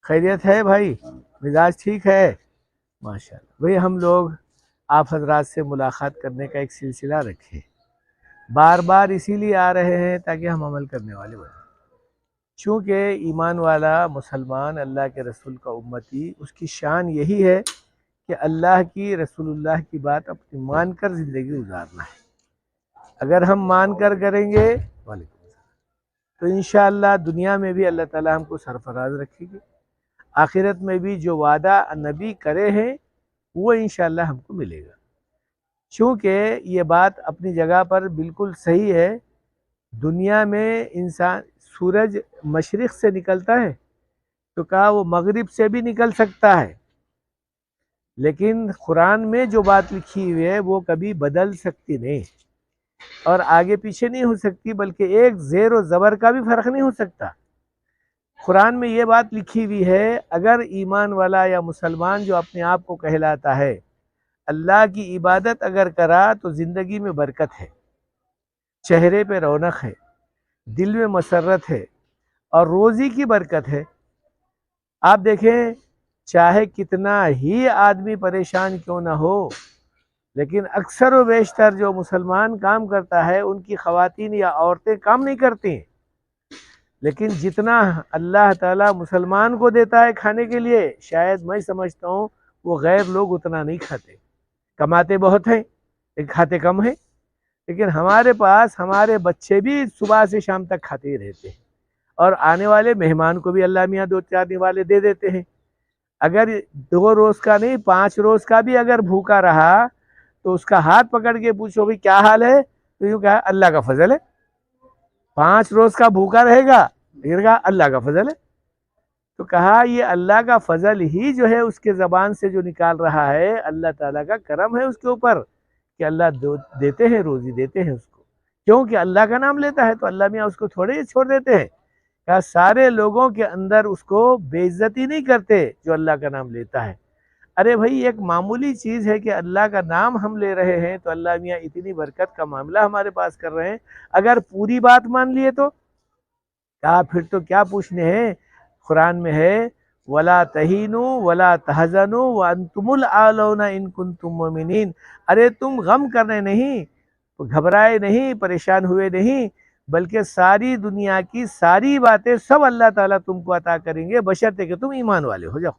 خیریت ہے بھائی؟ مزاج ٹھیک ہے؟ ماشاءاللہ بھائی، ہم لوگ آپ حضرات سے ملاقات کرنے کا ایک سلسلہ رکھے، بار بار اسی لیے آ رہے ہیں تاکہ ہم عمل کرنے والے بنیں۔ چونکہ ایمان والا مسلمان، اللہ کے رسول کا امتی، اس کی شان یہی ہے کہ اللہ کی، رسول اللہ کی بات اپنی مان کر زندگی گزارنا ہے۔ اگر ہم مان کر کریں گے وعلیکم السلام، تو انشاءاللہ دنیا میں بھی اللہ تعالی ہم کو سرفراز رکھے گی، آخرت میں بھی جو وعدہ نبی کرے ہیں وہ انشاءاللہ ہم کو ملے گا۔ چونکہ یہ بات اپنی جگہ پر بالکل صحیح ہے، دنیا میں انسان سورج مشرق سے نکلتا ہے تو کہا وہ مغرب سے بھی نکل سکتا ہے، لیکن قرآن میں جو بات لکھی ہوئی ہے وہ کبھی بدل سکتی نہیں اور آگے پیچھے نہیں ہو سکتی، بلکہ ایک زیر و زبر کا بھی فرق نہیں ہو سکتا۔ قرآن میں یہ بات لکھی ہوئی ہے، اگر ایمان والا یا مسلمان جو اپنے آپ کو کہلاتا ہے اللہ کی عبادت اگر کرا تو زندگی میں برکت ہے، چہرے پہ رونق ہے، دل میں مسرت ہے اور روزی کی برکت ہے۔ آپ دیکھیں، چاہے کتنا ہی آدمی پریشان کیوں نہ ہو، لیکن اکثر و بیشتر جو مسلمان کام کرتا ہے ان کی خواتین یا عورتیں کام نہیں کرتی ہیں، لیکن جتنا اللہ تعالیٰ مسلمان کو دیتا ہے کھانے کے لیے، شاید میں سمجھتا ہوں وہ غیر لوگ اتنا نہیں کھاتے۔ کماتے بہت ہیں لیکن کھاتے کم ہیں، لیکن ہمارے پاس ہمارے بچے بھی صبح سے شام تک کھاتے ہی رہتے ہیں، اور آنے والے مہمان کو بھی اللہ میاں دو چار نوالے دے دیتے ہیں۔ اگر 2 روز کا نہیں 5 روز کا بھی اگر بھوکا رہا تو اس کا ہاتھ پکڑ کے پوچھو بھی کیا حال ہے، تو یوں کہا اللہ کا فضل ہے۔ 5 روز کا بھوکا رہے گا، یہ کہا اللہ کا فضل ہے۔ تو کہا یہ اللہ کا فضل ہی جو ہے اس کے زبان سے جو نکال رہا ہے، اللہ تعالیٰ کا کرم ہے اس کے اوپر کہ اللہ دیتے ہیں، روزی دیتے ہیں اس کو، کیونکہ اللہ کا نام لیتا ہے تو اللہ میاں اس کو تھوڑے ہی چھوڑ دیتے ہیں۔ کہا سارے لوگوں کے اندر اس کو بے عزتی نہیں کرتے جو اللہ کا نام لیتا ہے۔ ارے بھائی، ایک معمولی چیز ہے کہ اللہ کا نام ہم لے رہے ہیں تو اللہ میاں اتنی برکت کا معاملہ ہمارے پاس کر رہے ہیں، اگر پوری بات مان لیے تو کہا پھر تو کیا پوچھنے ہیں۔ قرآن میں ہے وَلَا تَهِنُوا وَلَا تَحْزَنُوا وَأَنْتُمُ الْأَعْلَوْنَ إِن كُنتُم مُؤْمِنِينَ، ارے تم غم کرنے نہیں، گھبرائے نہیں، پریشان ہوئے نہیں، بلکہ ساری دنیا کی ساری باتیں سب اللہ تعالیٰ تم کو عطا کریں گے بشرطے کہ تم ایمان والے ہو جاؤ۔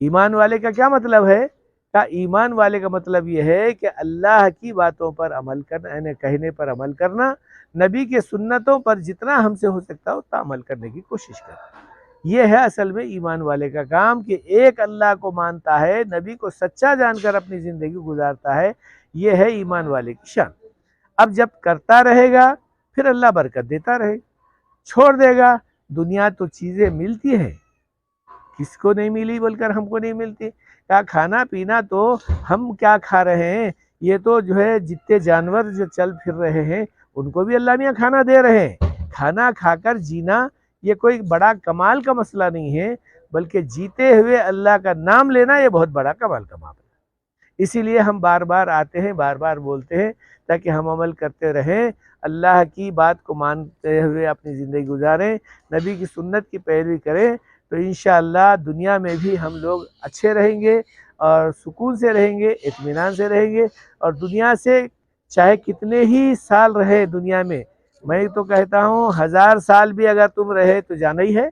ایمان والے کا کیا مطلب ہے؟ کہ ایمان والے کا مطلب یہ ہے کہ اللہ کی باتوں پر عمل کرنا، یعنی کہنے پر عمل کرنا، نبی کے سنتوں پر جتنا ہم سے ہو سکتا ہے اتنا عمل کرنے کی کوشش کرنا۔ یہ ہے اصل میں ایمان والے کا کام، کہ ایک اللہ کو مانتا ہے، نبی کو سچا جان کر اپنی زندگی گزارتا ہے، یہ ہے ایمان والے کی شان۔ اب جب کرتا رہے گا پھر اللہ برکت دیتا رہے گا، چھوڑ دے گا دنیا تو چیزیں ملتی ہیں، کس کو نہیں ملی بول کر ہم کو نہیں ملتی؟ کیا کھانا پینا تو ہم کیا کھا رہے ہیں، یہ تو جو ہے جتنے جانور جو چل پھر رہے ہیں ان کو بھی اللہ میاں کھانا دے رہے ہیں۔ کھانا کھا کر جینا یہ کوئی بڑا کمال کا مسئلہ نہیں ہے، بلکہ جیتے ہوئے اللہ کا نام لینا یہ بہت بڑا کمال کا معاملہ ہے۔ اسی لیے ہم بار بار آتے ہیں، بار بار بولتے ہیں تاکہ ہم عمل کرتے رہیں، اللہ کی بات کو مانتے ہوئے اپنی زندگی گزاریں، نبی کی سنت کی پیروی کریں، تو انشاءاللہ دنیا میں بھی ہم لوگ اچھے رہیں گے اور سکون سے رہیں گے، اطمینان سے رہیں گے، اور دنیا سے چاہے کتنے ہی سال رہے دنیا میں تو کہتا ہوں 1000 سال بھی اگر تم رہے تو جانا ہی ہے۔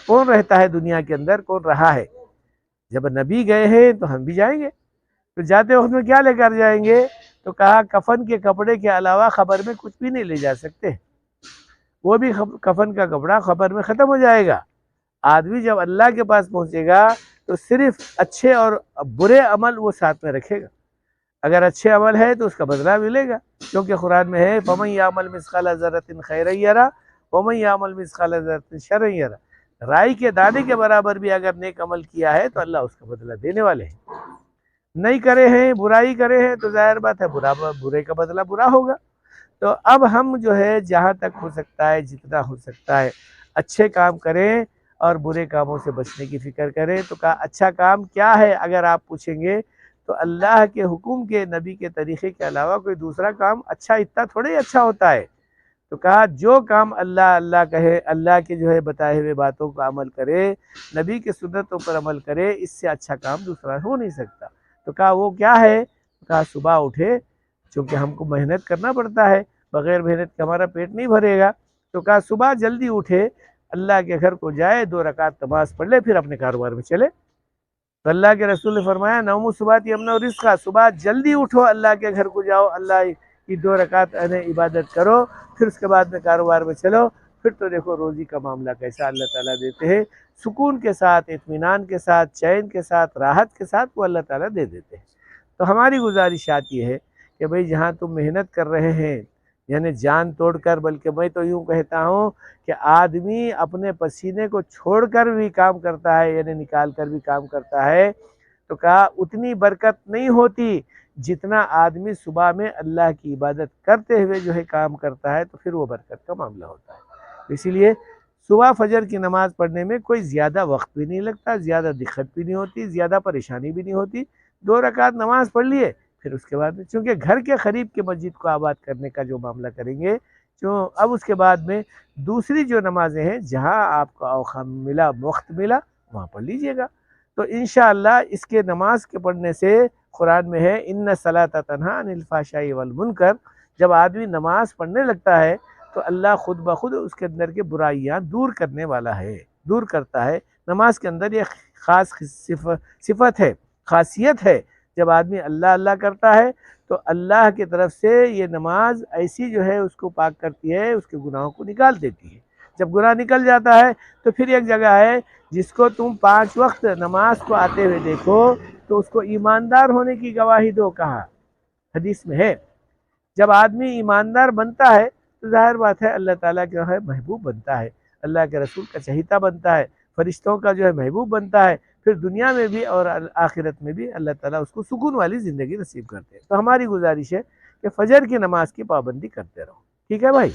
کون رہتا ہے دنیا کے اندر؟ کون رہا ہے؟ جب نبی گئے ہیں تو ہم بھی جائیں گے، تو جاتے وقت میں کیا لے کر جائیں گے؟ تو کہا کفن کے کپڑے کے علاوہ خبر میں کچھ بھی نہیں لے جا سکتے، وہ بھی کفن کا کپڑا خبر میں ختم ہو جائے گا۔ آدمی جب اللہ کے پاس پہنچے گا تو صرف اچھے اور برے عمل وہ ساتھ میں رکھے گا، اگر اچھے عمل ہے تو اس کا بدلہ ملے گا، کیونکہ قرآن میں ہے فَمَن يَعْمَلْ مِثْقَالَ ذَرَّةٍ خَيْرًا يَرَهُ وَمَن يَعْمَلْ مِثْقَالَ ذَرَّةٍ شَرًّا يَرَهُ، رائی کے دانے کے برابر بھی اگر نیک عمل کیا ہے تو اللہ اس کا بدلہ دینے والے ہیں۔ نہیں کرے ہیں، برائی کرے ہیں، تو ظاہر بات ہے برے کا بدلہ برا ہوگا۔ تو اب ہم جو ہے جہاں تک ہو سکتا ہے، جتنا ہو سکتا ہے اچھے کام کریں اور برے کاموں سے بچنے کی فکر کریں۔ تو کہا اچھا کام کیا ہے اگر آپ پوچھیں گے تو اللہ کے حکم کے، نبی کے طریقے کے علاوہ کوئی دوسرا کام اچھا اتنا تھوڑے ہی اچھا ہوتا ہے۔ تو کہا جو کام اللہ اللہ کہے، اللہ کے جو ہے بتائے ہوئے باتوں کا عمل کرے، نبی کے سنتوں پر عمل کرے، اس سے اچھا کام دوسرا ہو نہیں سکتا۔ تو کہا وہ کیا ہے؟ کہا صبح اٹھے، چونکہ ہم کو محنت کرنا پڑتا ہے، بغیر محنت کے ہمارا پیٹ نہیں بھرے گا، تو کہا صبح جلدی اٹھے، اللہ کے گھر کو جائے، 2 رکعت نماز پڑھ لے، پھر اپنے کاروبار میں چلے۔ تو اللہ کے رسول نے فرمایا نوم صبح یمنع رزقا، صبح جلدی اٹھو، اللہ کے گھر کو جاؤ، اللہ کی 2 رکعت عبادت کرو، پھر اس کے بعد میں کاروبار میں چلو، پھر تو دیکھو روزی کا معاملہ کیسا اللہ تعالیٰ دیتے ہیں، سکون کے ساتھ، اطمینان کے ساتھ، چین کے ساتھ، راحت کے ساتھ وہ اللہ تعالیٰ دے دیتے ہیں۔ تو ہماری گزارشات یہ ہے کہ بھئی جہاں تم محنت کر رہے ہیں، یعنی جان توڑ کر، بلکہ میں تو یوں کہتا ہوں کہ آدمی اپنے پسینے کو چھوڑ کر بھی کام کرتا ہے، یعنی نکال کر بھی کام کرتا ہے، تو کہا اتنی برکت نہیں ہوتی جتنا آدمی صبح میں اللہ کی عبادت کرتے ہوئے جو ہے کام کرتا ہے، تو پھر وہ برکت کا معاملہ ہوتا ہے۔ اسی لیے صبح فجر کی نماز پڑھنے میں کوئی زیادہ وقت بھی نہیں لگتا، زیادہ دقت بھی نہیں ہوتی، زیادہ پریشانی بھی نہیں ہوتی، 2 رکعت نماز پڑھ لیے، پھر اس کے بعد چونکہ گھر کے قریب کے مسجد کو آباد کرنے کا جو معاملہ کریں گے، اب اس کے بعد میں دوسری جو نمازیں ہیں جہاں آپ کو اوقات ملا، وقت ملا، وہاں پڑھ لیجئے گا۔ تو انشاءاللہ اس کے نماز کے پڑھنے سے قرآن میں ہے ان الصلاۃ تنہی عن الفحشاء والمنکر، جب آدمی نماز پڑھنے لگتا ہے تو اللہ خود بخود اس کے اندر کے برائیاں دور کرنے والا ہے، دور کرتا ہے۔ نماز کے اندر یہ خاص صفت ہے، خاصیت ہے، جب آدمی اللہ اللہ کرتا ہے تو اللہ کی طرف سے یہ نماز ایسی جو ہے اس کو پاک کرتی ہے، اس کے گناہوں کو نکال دیتی ہے۔ جب گناہ نکل جاتا ہے تو پھر ایک جگہ ہے جس کو تم 5 وقت نماز کو آتے ہوئے دیکھو تو اس کو ایماندار ہونے کی گواہی دو، کہا حدیث میں ہے۔ جب آدمی ایماندار بنتا ہے تو ظاہر بات ہے اللہ تعالیٰ کا ہے محبوب بنتا ہے، اللہ کے رسول کا چہیتا بنتا ہے، فرشتوں کا جو ہے محبوب بنتا ہے، پھر دنیا میں بھی اور آخرت میں بھی اللہ تعالیٰ اس کو سکون والی زندگی نصیب کرتے ہیں۔ تو ہماری گزارش ہے کہ فجر کی نماز کی پابندی کرتے رہو، ٹھیک ہے بھائی؟